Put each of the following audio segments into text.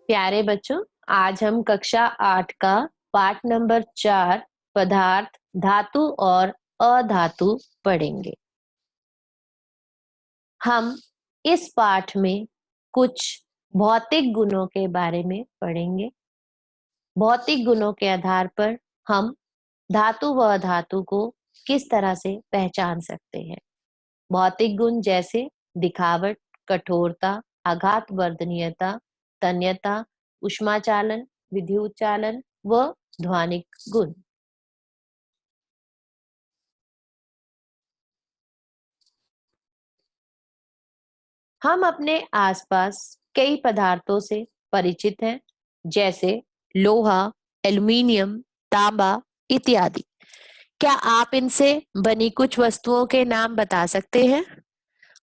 प्यारे बच्चों, आज हम कक्षा 8 का पाठ नंबर 4 पदार्थ, धातु और अधातु पढ़ेंगे। हम इस पाठ में कुछ भौतिक गुणों के बारे में पढ़ेंगे। भौतिक गुणों के आधार पर हम धातु व अधातु को किस तरह से पहचान सकते हैं। भौतिक गुण जैसे दिखावट, कठोरता, आघात वर्धनीयता, तन्यता, ऊष्मा चालन, विद्युत चालन व ध्वनिक गुण। हम अपने आसपास कई पदार्थों से परिचित हैं, जैसे लोहा, एल्यूमीनियम, तांबा इत्यादि। क्या आप इनसे बनी कुछ वस्तुओं के नाम बता सकते हैं?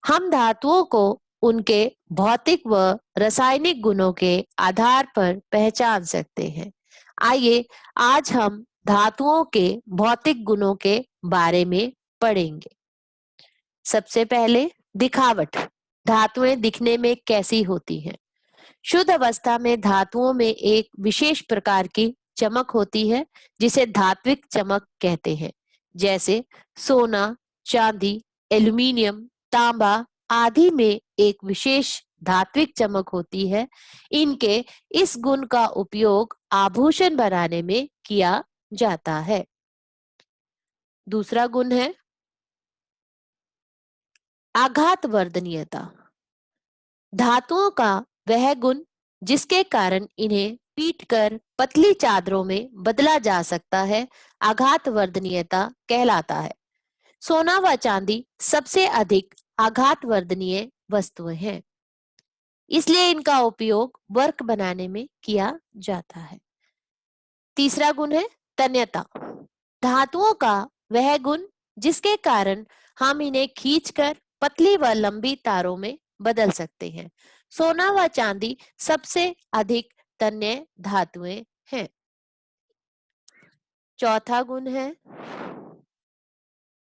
हम धातुओं को उनके भौतिक व रासायनिक गुणों के आधार पर पहचान सकते हैं। आइए आज हम धातुओं के भौतिक गुणों के बारे में पढ़ेंगे। सबसे पहले दिखावट। धातुएं दिखने में कैसी होती हैं? शुद्ध अवस्था में धातुओं में एक विशेष प्रकार की चमक होती है, जिसे धात्विक चमक कहते हैं। जैसे सोना, चांदी, एल्यूमीनियम, तांबा आदि में एक विशेष धात्विक चमक होती है। इनके इस गुण का उपयोग आभूषण बनाने में किया जाता है। दूसरा गुण है आघात वर्धनीयता। धातुओं का वह गुण जिसके कारण इन्हें पीटकर पतली चादरों में बदला जा सकता है, आघात वर्धनीयता कहलाता है। सोना व चांदी सबसे अधिक आघात वर्धनीय वस्तुएं हैं, इसलिए इनका उपयोग वर्क बनाने में किया जाता है। तीसरा गुण है तन्यता। धातुओं का वह गुण जिसके कारण हम इन्हें खींचकर पतली व लंबी तारों में बदल सकते हैं। सोना व चांदी सबसे अधिक तन्य धातुएं हैं। चौथा गुण है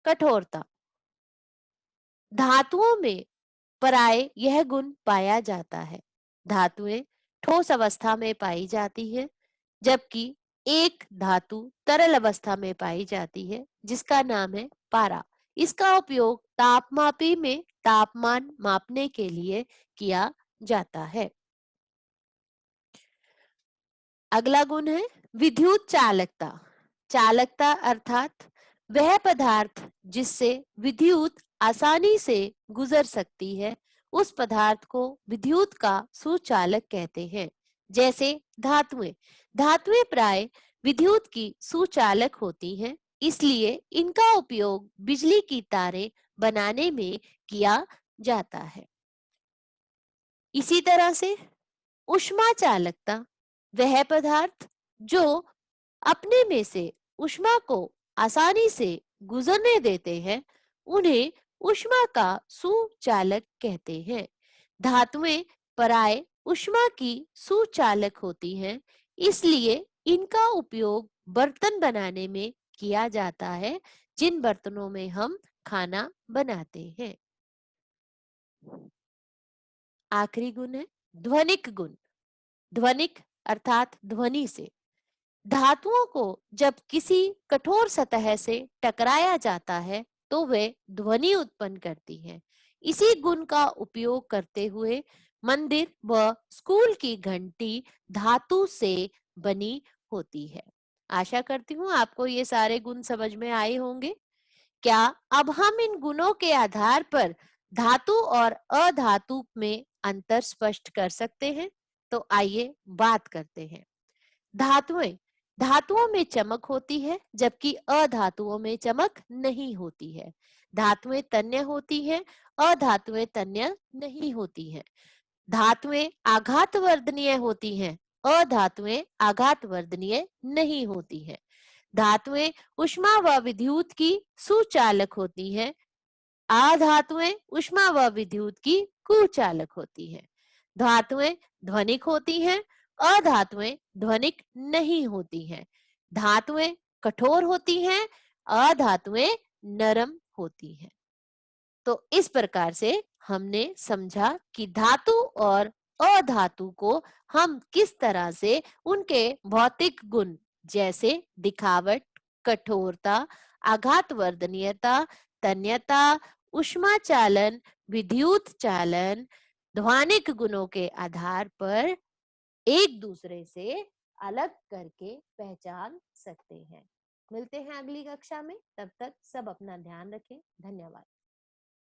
कठोरता। धातुओं में प्राय यह गुण पाया जाता है। धातुएं ठोस अवस्था में पाई जाती है, जबकि एक धातु तरल अवस्था में पाई जाती है, जिसका नाम है पारा। इसका उपयोग तापमापी में तापमान मापने के लिए किया जाता है। अगला गुण है विद्युत चालकता। चालकता अर्थात वह पदार्थ जिससे विद्युत आसानी से गुजर सकती है, उस पदार्थ को विद्युत का सुचालक कहते हैं। जैसे धातुएं। धातुएं प्राय विद्युत की सुचालक होती हैं, इसलिए इनका उपयोग बिजली की तारें बनाने में किया जाता है। इसी तरह से ऊष्मा चालकता वह पदार्थ जो अपने में से ऊष्मा को आसानी से गुजरने देते हैं, उन्हें ऊष्मा का सुचालक कहते हैं। धातुएं प्राय ऊष्मा की सुचालक होती हैं, इसलिए इनका उपयोग बर्तन बनाने में किया जाता है, जिन बर्तनों में हम खाना बनाते हैं। आखिरी गुण है ध्वनिक गुण। ध्वनिक अर्थात ध्वनि से। धातुओं को जब किसी कठोर सतह से टकराया जाता है, तो वे ध्वनि उत्पन्न करती हैं। इसी गुण का उपयोग करते हुए मंदिर व स्कूल की घंटी धातु से बनी होती है। आशा करती हूँ आपको ये सारे गुण समझ में आए होंगे। क्या अब हम इन गुणों के आधार पर धातु और अधातु में अंतर स्पष्ट कर सकते हैं? तो आइए बात करते हैं। धातुएं। धातुओं में चमक होती है, जबकि अधातुओं में चमक नहीं होती है। धातुएं तन्य होती हैं, अधातुएं तन्य नहीं होती हैं। धातुएं आघात वर्धनीय होती हैं, अधातुएं आघात वर्धनीय नहीं होती हैं। धातुएं ऊष्मा व विद्युत की सुचालक होती हैं, अधातुएं ऊष्मा व विद्युत की कुचालक होती हैं। धातुएं ध्वनिक होती हैं, अधातुएं ध्वनिक नहीं होती हैं। धातुएं कठोर होती हैं, अधातुएं नरम होती हैं। तो इस प्रकार से हमने समझा कि धातु और अधातु को हम किस तरह से उनके भौतिक गुण जैसे दिखावट, कठोरता, आघात वर्धनीयता, तन्यता, ऊष्मा चालन, विद्युत चालन, ध्वनिक गुणों के आधार पर एक दूसरे से अलग करके पहचान सकते हैं। मिलते हैं अगली कक्षा में, तब तक सब अपना ध्यान रखें। धन्यवाद।